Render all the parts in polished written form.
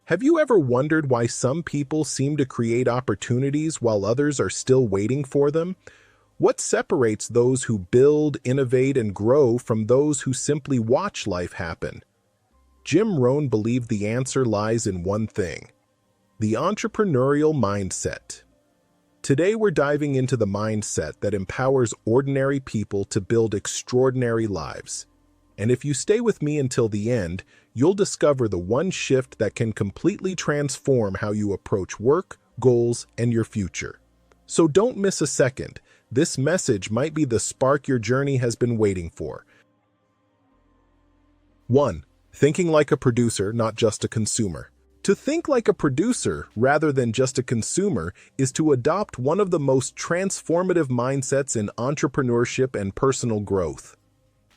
Have you ever wondered why some people seem to create opportunities while others are still waiting for them? What separates those who build, innovate, and grow from those who simply watch life happen? Jim Rohn believed the answer lies in one thing: the entrepreneurial mindset. Today we're diving into the mindset that empowers ordinary people to build extraordinary lives. And if you stay with me until the end, you'll discover the one shift that can completely transform how you approach work, goals, and your future. So don't miss a second. This message might be the spark your journey has been waiting for. 1. Thinking like a producer, not just a consumer. To think like a producer rather than just a consumer is to adopt one of the most transformative mindsets in entrepreneurship and personal growth.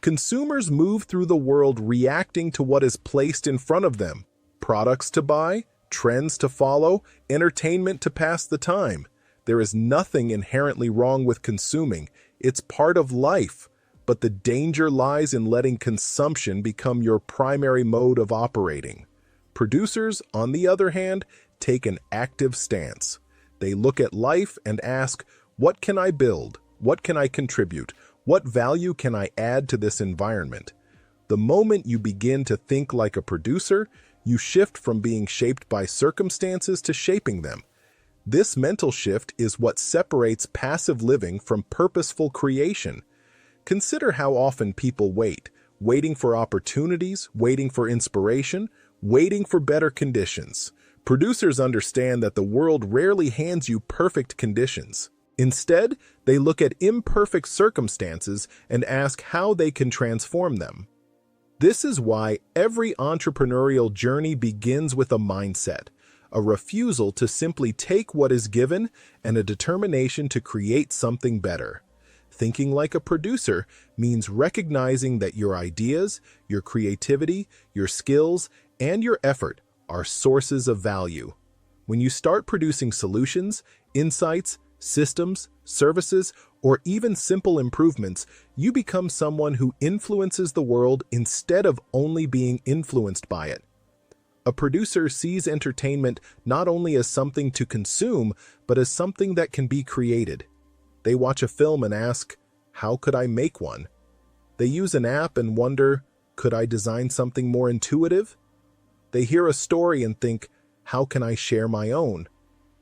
Consumers move through the world reacting to what is placed in front of them: products to buy, trends to follow, entertainment to pass the time. There is nothing inherently wrong with consuming. It's part of life. But the danger lies in letting consumption become your primary mode of operating. Producers, on the other hand, take an active stance. They look at life and ask, what can I build? What can I contribute? What value can I add to this environment? The moment you begin to think like a producer, you shift from being shaped by circumstances to shaping them. This mental shift is what separates passive living from purposeful creation. Consider how often people waiting for opportunities, waiting for inspiration, waiting for better conditions. Producers understand that the world rarely hands you perfect conditions. Instead, they look at imperfect circumstances and ask how they can transform them. This is why every entrepreneurial journey begins with a mindset, a refusal to simply take what is given, and a determination to create something better. Thinking like a producer means recognizing that your ideas, your creativity, your skills, and your effort are sources of value. When you start producing solutions, insights, systems, services, or even simple improvements, you become someone who influences the world instead of only being influenced by it. A producer sees entertainment not only as something to consume, but as something that can be created. They watch a film and ask, how could I make one? They use an app and wonder, could I design something more intuitive? They hear a story and think, how can I share my own?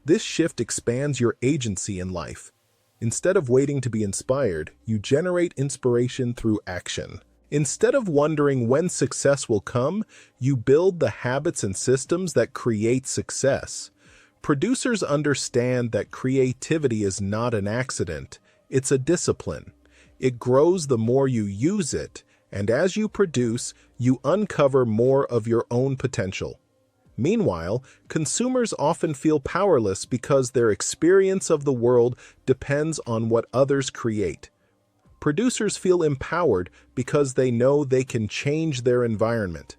This shift expands your agency in life. Instead of waiting to be inspired, you generate inspiration through action. Instead of wondering when success will come, you build the habits and systems that create success. Producers understand that creativity is not an accident, it's a discipline. It grows the more you use it, and as you produce, you uncover more of your own potential. Meanwhile, consumers often feel powerless because their experience of the world depends on what others create. Producers feel empowered because they know they can change their environment.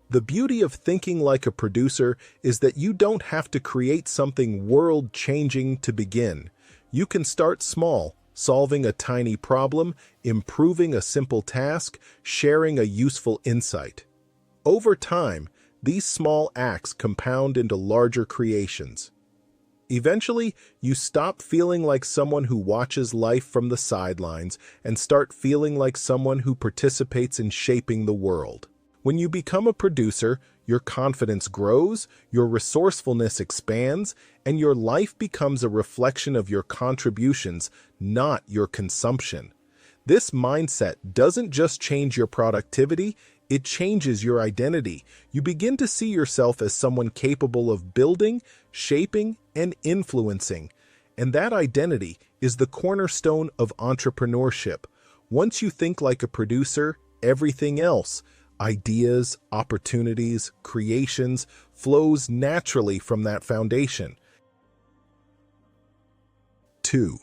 The beauty of thinking like a producer is that you don't have to create something world-changing to begin. You can start small, solving a tiny problem, improving a simple task, sharing a useful insight. Over time, these small acts compound into larger creations. Eventually, you stop feeling like someone who watches life from the sidelines and start feeling like someone who participates in shaping the world. When you become a producer, your confidence grows, your resourcefulness expands, and your life becomes a reflection of your contributions, not your consumption. This mindset doesn't just change your productivity, it changes your identity. You begin to see yourself as someone capable of building, shaping, and influencing. And that identity is the cornerstone of entrepreneurship. Once you think like a producer, everything else, ideas, opportunities, creations, flows naturally from that foundation. 2.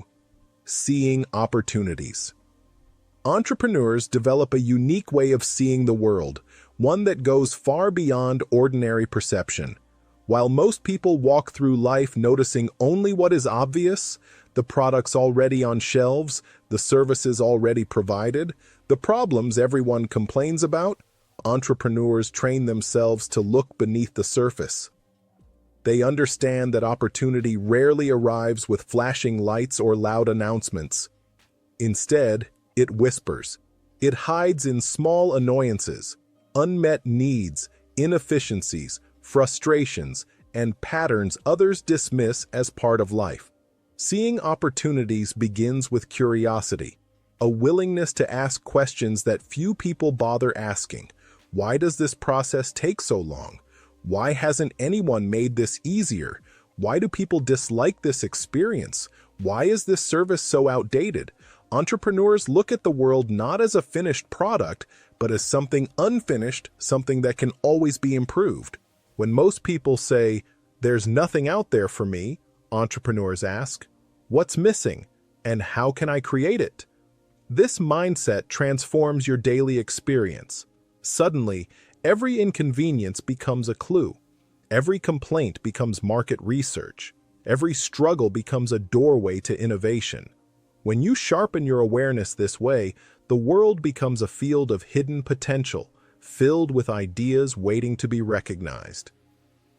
Seeing opportunities. Entrepreneurs develop a unique way of seeing the world, one that goes far beyond ordinary perception. While most people walk through life noticing only what is obvious, the products already on shelves, the services already provided, the problems everyone complains about, entrepreneurs train themselves to look beneath the surface. They understand that opportunity rarely arrives with flashing lights or loud announcements. Instead, it whispers. It hides in small annoyances, unmet needs, inefficiencies, frustrations, and patterns others dismiss as part of life. Seeing opportunities begins with curiosity, a willingness to ask questions that few people bother asking. Why does this process take so long? Why hasn't anyone made this easier? Why do people dislike this experience? Why is this service so outdated? Entrepreneurs look at the world not as a finished product, but as something unfinished, something that can always be improved. When most people say, "There's nothing out there for me," entrepreneurs ask, "What's missing? And how can I create it?" This mindset transforms your daily experience. Suddenly, every inconvenience becomes a clue. Every complaint becomes market research. Every struggle becomes a doorway to innovation. When you sharpen your awareness this way, the world becomes a field of hidden potential, filled with ideas waiting to be recognized.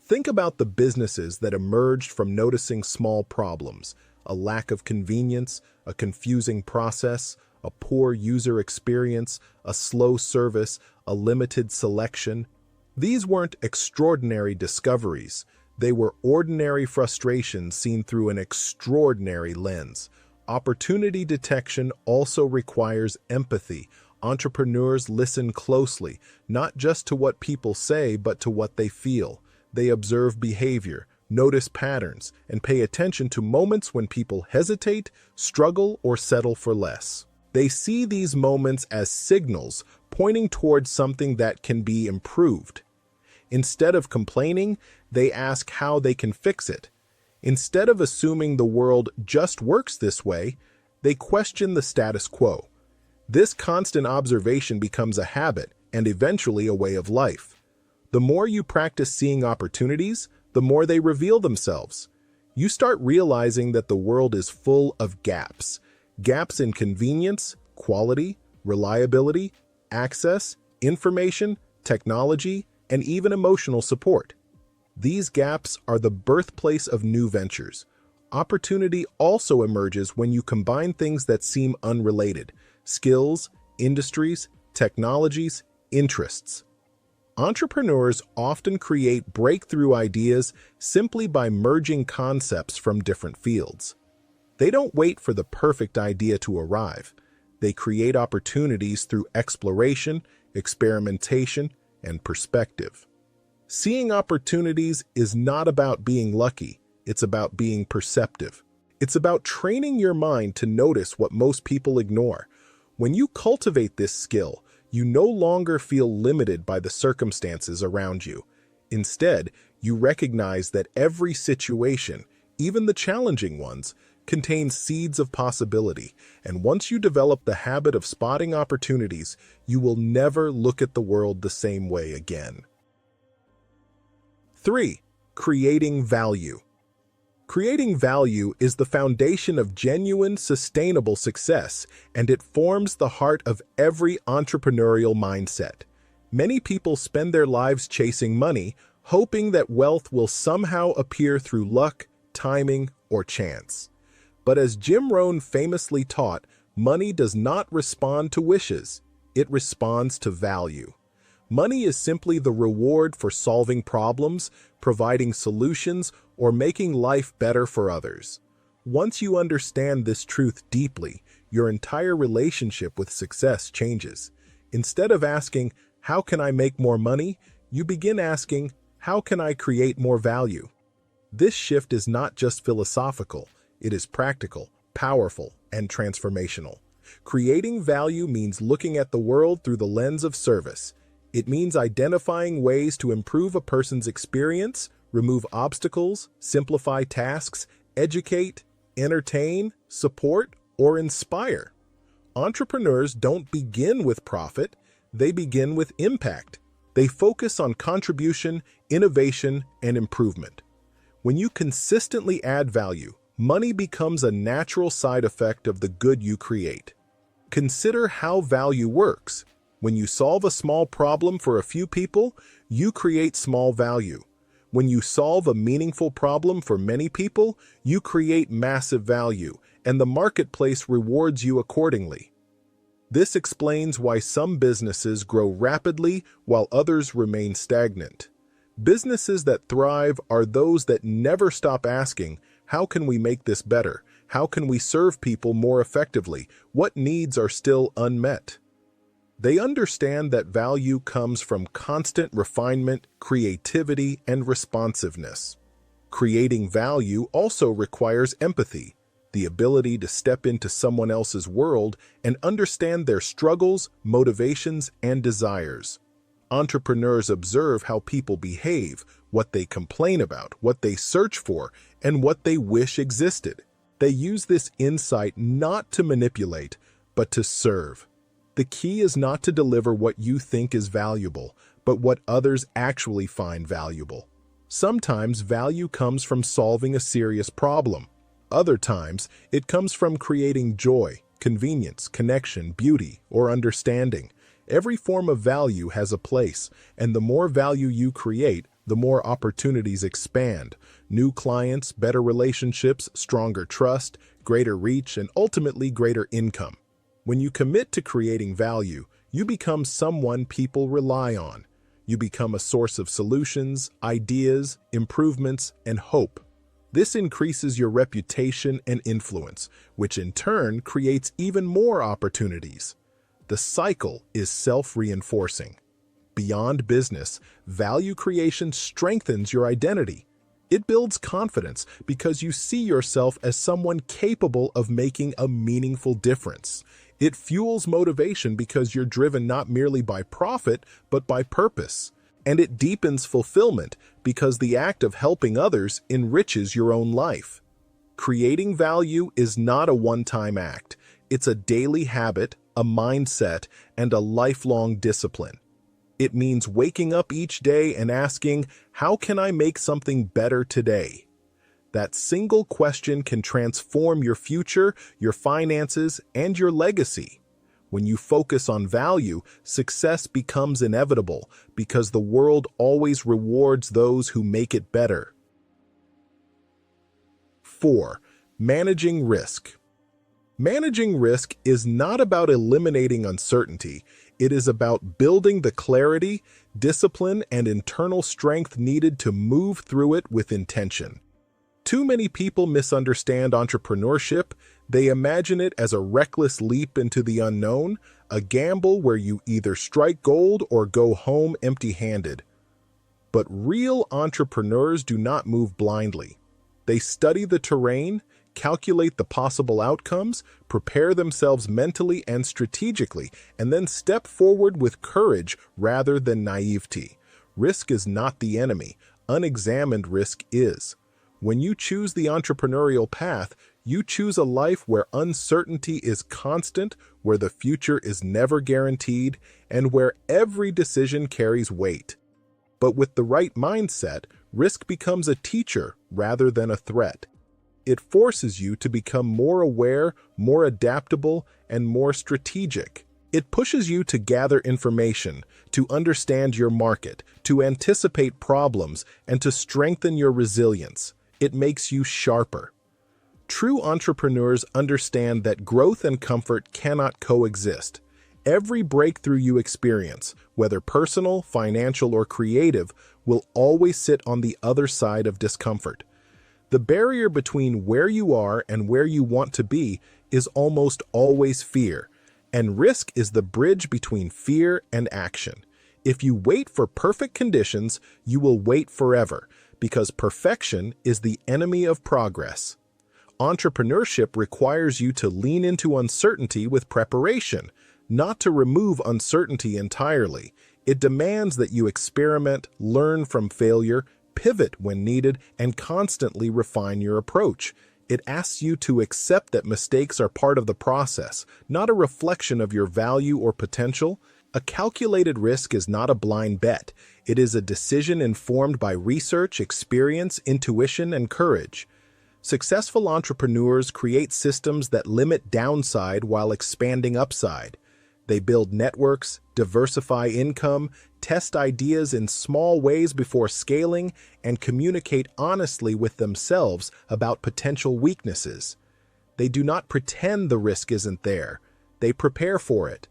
Think about the businesses that emerged from noticing small problems, a lack of convenience, a confusing process, a poor user experience, a slow service, a limited selection. These weren't extraordinary discoveries. They were ordinary frustrations seen through an extraordinary lens. Opportunity detection also requires empathy. Entrepreneurs listen closely, not just to what people say, but to what they feel. They observe behavior, notice patterns, and pay attention to moments when people hesitate, struggle, or settle for less. They see these moments as signals pointing towards something that can be improved. Instead of complaining, they ask how they can fix it. Instead of assuming the world just works this way, they question the status quo. This constant observation becomes a habit and eventually a way of life. The more you practice seeing opportunities, the more they reveal themselves. You start realizing that the world is full of gaps. Gaps in convenience, quality, reliability, access, information, technology, and even emotional support. These gaps are the birthplace of new ventures. Opportunity also emerges when you combine things that seem unrelated: skills, industries, technologies, interests. Entrepreneurs often create breakthrough ideas simply by merging concepts from different fields. They don't wait for the perfect idea to arrive. They create opportunities through exploration, experimentation, and perspective. Seeing opportunities is not about being lucky, it's about being perceptive. It's about training your mind to notice what most people ignore. When you cultivate this skill, you no longer feel limited by the circumstances around you. Instead, you recognize that every situation, even the challenging ones, contains seeds of possibility, and once you develop the habit of spotting opportunities, you will never look at the world the same way again. 3. Creating value. Creating value is the foundation of genuine, sustainable success, and it forms the heart of every entrepreneurial mindset. Many people spend their lives chasing money, hoping that wealth will somehow appear through luck, timing, or chance. But as Jim Rohn famously taught, money does not respond to wishes, it responds to value. Money is simply the reward for solving problems, providing solutions, or making life better for others. Once you understand this truth deeply, your entire relationship with success changes. Instead of asking, "How can I make more money?" you begin asking, "How can I create more value?" This shift is not just philosophical, it is practical, powerful, and transformational. Creating value means looking at the world through the lens of service. It means identifying ways to improve a person's experience, remove obstacles, simplify tasks, educate, entertain, support, or inspire. Entrepreneurs don't begin with profit, they begin with impact. They focus on contribution, innovation, and improvement. When you consistently add value, money becomes a natural side effect of the good you create. Consider how value works. When you solve a small problem for a few people, you create small value. When you solve a meaningful problem for many people, you create massive value, and the marketplace rewards you accordingly. This explains why some businesses grow rapidly while others remain stagnant. Businesses that thrive are those that never stop asking, how can we make this better? How can we serve people more effectively? What needs are still unmet? They understand that value comes from constant refinement, creativity, and responsiveness. Creating value also requires empathy, the ability to step into someone else's world and understand their struggles, motivations, and desires. Entrepreneurs observe how people behave, what they complain about, what they search for, and what they wish existed. They use this insight not to manipulate, but to serve. The key is not to deliver what you think is valuable, but what others actually find valuable. Sometimes value comes from solving a serious problem. Other times, it comes from creating joy, convenience, connection, beauty, or understanding. Every form of value has a place, and the more value you create, the more opportunities expand. New clients, better relationships, stronger trust, greater reach, and ultimately greater income. When you commit to creating value, you become someone people rely on. You become a source of solutions, ideas, improvements, and hope. This increases your reputation and influence, which in turn creates even more opportunities. The cycle is self-reinforcing. Beyond business, value creation strengthens your identity. It builds confidence because you see yourself as someone capable of making a meaningful difference. It fuels motivation because you're driven not merely by profit, but by purpose. And it deepens fulfillment because the act of helping others enriches your own life. Creating value is not a one-time act. It's a daily habit, a mindset, and a lifelong discipline. It means waking up each day and asking, how can I make something better today? That single question can transform your future, your finances, and your legacy. When you focus on value, success becomes inevitable because the world always rewards those who make it better. 4. Managing risk. Managing risk is not about eliminating uncertainty. It is about building the clarity, discipline, and internal strength needed to move through it with intention. Too many people misunderstand entrepreneurship. They imagine it as a reckless leap into the unknown, a gamble where you either strike gold or go home empty-handed. But real entrepreneurs do not move blindly. They study the terrain, calculate the possible outcomes, prepare themselves mentally and strategically, and then step forward with courage rather than naivety. Risk is not the enemy. Unexamined risk is. When you choose the entrepreneurial path, you choose a life where uncertainty is constant, where the future is never guaranteed, and where every decision carries weight. But with the right mindset, risk becomes a teacher rather than a threat. It forces you to become more aware, more adaptable, and more strategic. It pushes you to gather information, to understand your market, to anticipate problems, and to strengthen your resilience. It makes you sharper. True entrepreneurs understand that growth and comfort cannot coexist. Every breakthrough you experience, whether personal, financial, or creative, will always sit on the other side of discomfort. The barrier between where you are and where you want to be is almost always fear, and risk is the bridge between fear and action. If you wait for perfect conditions, you will wait forever, because perfection is the enemy of progress. Entrepreneurship requires you to lean into uncertainty with preparation, not to remove uncertainty entirely. It demands that you experiment, learn from failure, pivot when needed, and constantly refine your approach. It asks you to accept that mistakes are part of the process, not a reflection of your value or potential. A calculated risk is not a blind bet. It is a decision informed by research, experience, intuition, and courage. Successful entrepreneurs create systems that limit downside while expanding upside. They build networks, diversify income, test ideas in small ways before scaling, and communicate honestly with themselves about potential weaknesses. They do not pretend the risk isn't there. They prepare for it.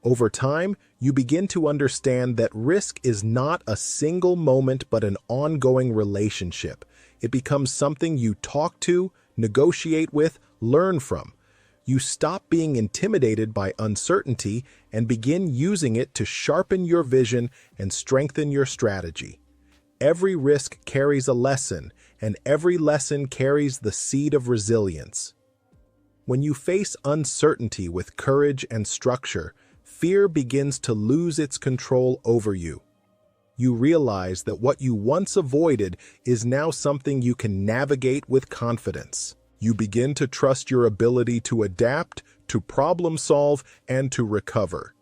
Over time, you begin to understand that risk is not a single moment but an ongoing relationship. It becomes something you talk to, negotiate with, learn from. You stop being intimidated by uncertainty and begin using it to sharpen your vision and strengthen your strategy. Every risk carries a lesson, and every lesson carries the seed of resilience. When you face uncertainty with courage and structure, fear begins to lose its control over you. You realize that what you once avoided is now something you can navigate with confidence. You begin to trust your ability to adapt, to problem solve, and to recover.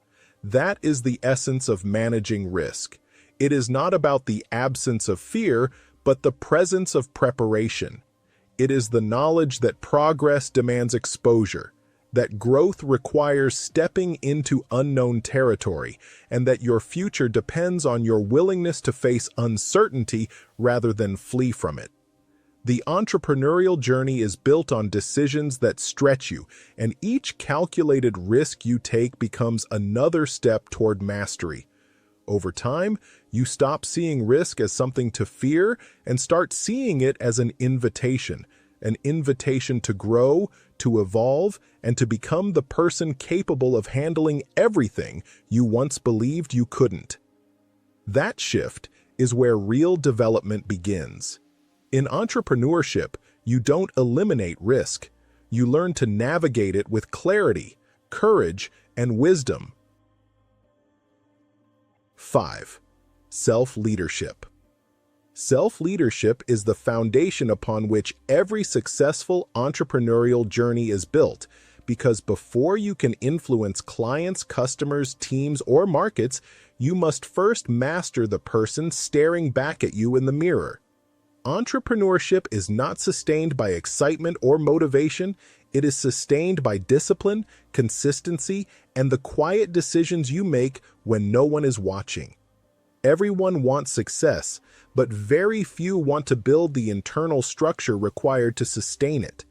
That is the essence of managing risk. It is not about the absence of fear, but the presence of preparation. It is the knowledge that progress demands exposure, that growth requires stepping into unknown territory, and that your future depends on your willingness to face uncertainty rather than flee from it. The entrepreneurial journey is built on decisions that stretch you, and each calculated risk you take becomes another step toward mastery. Over time, you stop seeing risk as something to fear and start seeing it as an invitation to grow, to evolve, and to become the person capable of handling everything you once believed you couldn't. That shift is where real development begins. In entrepreneurship, you don't eliminate risk. You learn to navigate it with clarity, courage, and wisdom. 5. Self-leadership. Self-leadership is the foundation upon which every successful entrepreneurial journey is built, because before you can influence clients, customers, teams, or markets, you must first master the person staring back at you in the mirror. Entrepreneurship is not sustained by excitement or motivation. It is sustained by discipline, consistency, and the quiet decisions you make when no one is watching. Everyone wants success, but very few want to build the internal structure required to sustain it.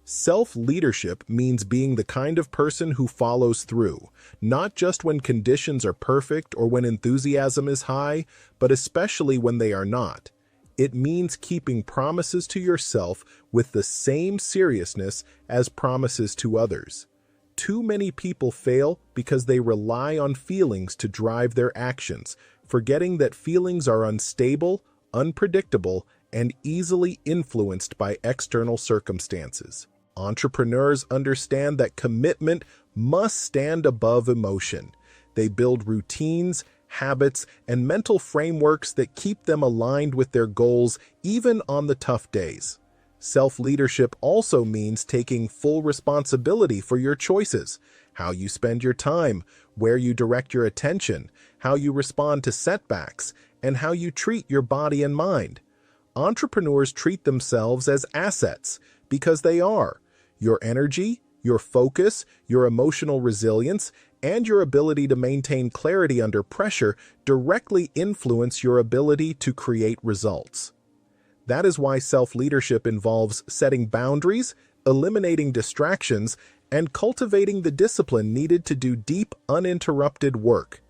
Self-leadership means being the kind of person who follows through, not just when conditions are perfect or when enthusiasm is high, but especially when they are not. It means keeping promises to yourself with the same seriousness as promises to others. Too many people fail because they rely on feelings to drive their actions, forgetting that feelings are unstable, unpredictable, and easily influenced by external circumstances. Entrepreneurs understand that commitment must stand above emotion. They build routines, habits, and mental frameworks that keep them aligned with their goals even on the tough days. Self-leadership also means taking full responsibility for your choices, how you spend your time, where you direct your attention, how you respond to setbacks, and how you treat your body and mind. Entrepreneurs treat themselves as assets because they are. Your energy, your focus, your emotional resilience, and your ability to maintain clarity under pressure directly influence your ability to create results. That is why self-leadership involves setting boundaries, eliminating distractions, and cultivating the discipline needed to do deep, uninterrupted work.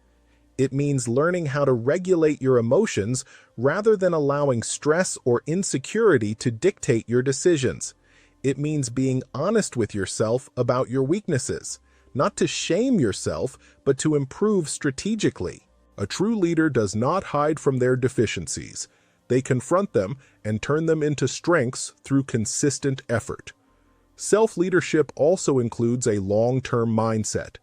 It means learning how to regulate your emotions rather than allowing stress or insecurity to dictate your decisions. It means being honest with yourself about your weaknesses, not to shame yourself, but to improve strategically. A true leader does not hide from their deficiencies. They confront them and turn them into strengths through consistent effort. Self-leadership also includes a long-term mindset.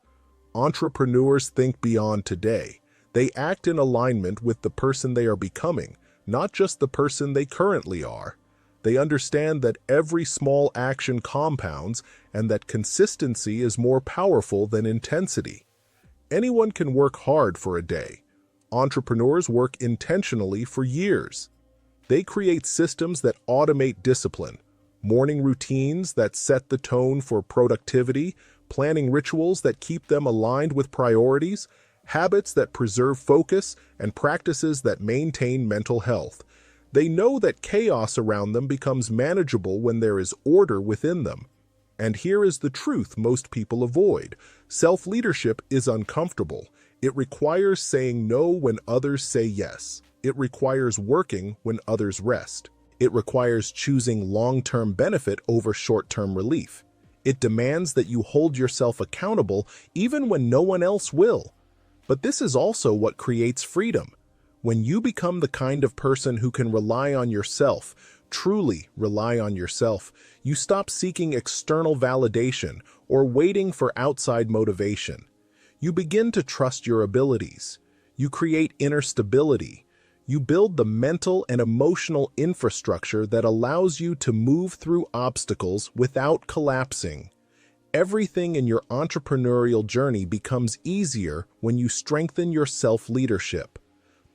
Entrepreneurs think beyond today. They act in alignment with the person they are becoming, not just the person they currently are. They understand that every small action compounds and that consistency is more powerful than intensity. Anyone can work hard for a day. Entrepreneurs work intentionally for years. They create systems that automate discipline, morning routines that set the tone for productivity, planning rituals that keep them aligned with priorities, habits that preserve focus, and practices that maintain mental health. They know that chaos around them becomes manageable when there is order within them. And here is the truth most people avoid. Self-leadership is uncomfortable. It requires saying no when others say yes. It requires working when others rest. It requires choosing long-term benefit over short-term relief. It demands that you hold yourself accountable even when no one else will. But this is also what creates freedom. When you become the kind of person who can rely on yourself, truly rely on yourself, you stop seeking external validation or waiting for outside motivation. You begin to trust your abilities. You create inner stability. You build the mental and emotional infrastructure that allows you to move through obstacles without collapsing. Everything in your entrepreneurial journey becomes easier when you strengthen your self-leadership.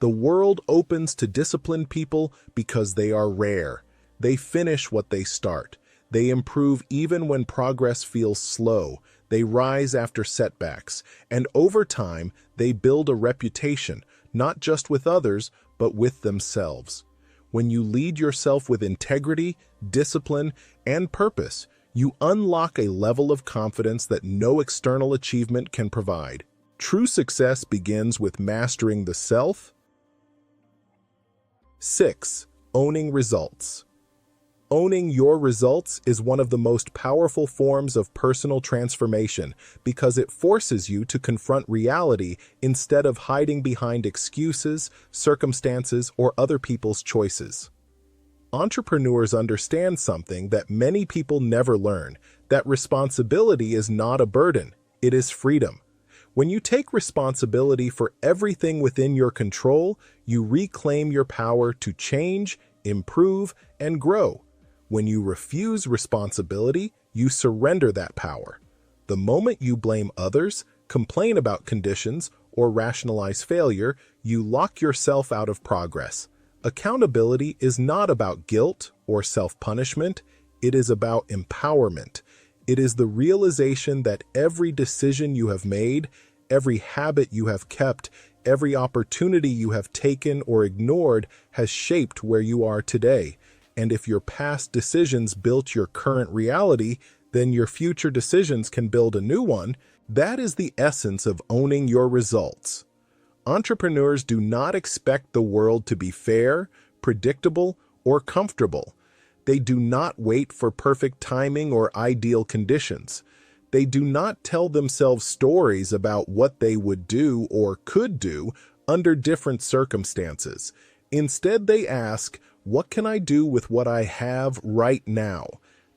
The world opens to disciplined people because they are rare. They finish what they start. They improve even when progress feels slow. They rise after setbacks. And over time, they build a reputation, not just with others, but with themselves. When you lead yourself with integrity, discipline, and purpose, you unlock a level of confidence that no external achievement can provide. True success begins with mastering the self. 6. Owning results. Owning your results is one of the most powerful forms of personal transformation because it forces you to confront reality instead of hiding behind excuses, circumstances, or other people's choices. Entrepreneurs understand something that many people never learn, that responsibility is not a burden, it is freedom. When you take responsibility for everything within your control, you reclaim your power to change, improve, and grow. When you refuse responsibility, you surrender that power. The moment you blame others, complain about conditions, or rationalize failure, you lock yourself out of progress. Accountability is not about guilt or self-punishment. It is about empowerment. It is the realization that every decision you have made, every habit you have kept, every opportunity you have taken or ignored has shaped where you are today. And if your past decisions built your current reality, then your future decisions can build a new one. That is the essence of owning your results. Entrepreneurs do not expect the world to be fair, predictable, or comfortable. They do not wait for perfect timing or ideal conditions. They do not tell themselves stories about what they would do or could do under different circumstances. Instead, they ask, what can I do with what I have right now?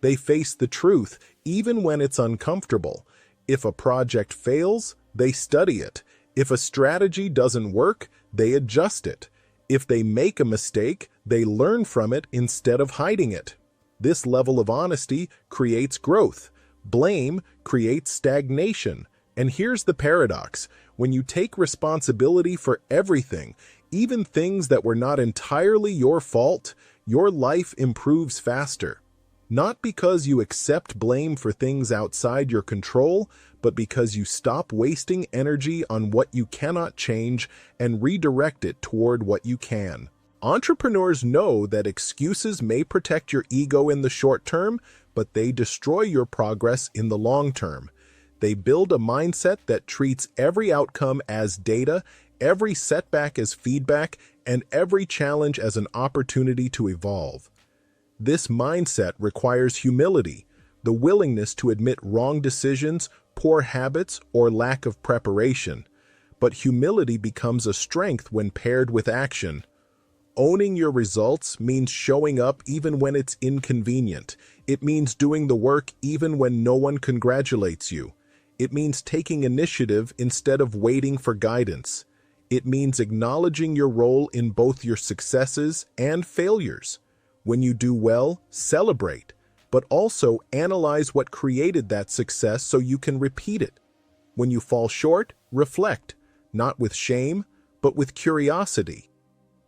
They face the truth, even when it's uncomfortable. If a project fails, they study it. If a strategy doesn't work, they adjust it. If they make a mistake, they learn from it instead of hiding it. This level of honesty creates growth. Blame creates stagnation. And here's the paradox. When you take responsibility for everything, even things that were not entirely your fault, your life improves faster. Not because you accept blame for things outside your control, but because you stop wasting energy on what you cannot change and redirect it toward what you can. Entrepreneurs know that excuses may protect your ego in the short term, but they destroy your progress in the long term. They build a mindset that treats every outcome as data, every setback as feedback, and every challenge as an opportunity to evolve. This mindset requires humility, the willingness to admit wrong decisions, poor habits, or lack of preparation. But humility becomes a strength when paired with action. Owning your results means showing up even when it's inconvenient. It means doing the work even when no one congratulates you. It means taking initiative instead of waiting for guidance. It means acknowledging your role in both your successes and failures. When you do well, celebrate, but also analyze what created that success so you can repeat it. When you fall short, reflect, not with shame, but with curiosity.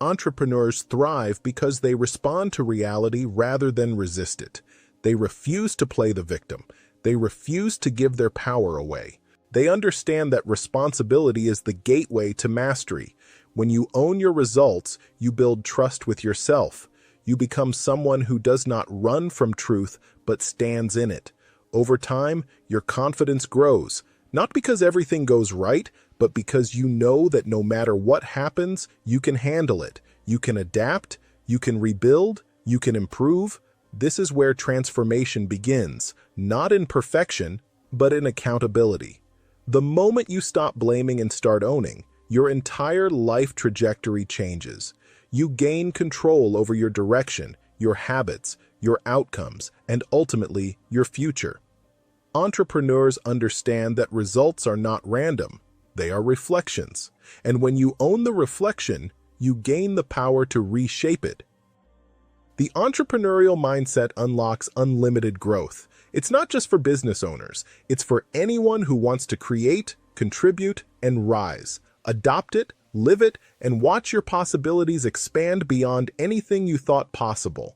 Entrepreneurs thrive because they respond to reality rather than resist it. They refuse to play the victim. They refuse to give their power away. They understand that responsibility is the gateway to mastery. When you own your results, you build trust with yourself. You become someone who does not run from truth, but stands in it. Over time, your confidence grows, not because everything goes right, but because you know that no matter what happens, you can handle it. You can adapt, you can rebuild, you can improve. This is where transformation begins, not in perfection, but in accountability. The moment you stop blaming and start owning, your entire life trajectory changes. You gain control over your direction, your habits, your outcomes, and ultimately, your future. Entrepreneurs understand that results are not random. They are reflections. And when you own the reflection, you gain the power to reshape it. The entrepreneurial mindset unlocks unlimited growth. It's not just for business owners. It's for anyone who wants to create, contribute, and rise. Adopt it, live it, and watch your possibilities expand beyond anything you thought possible.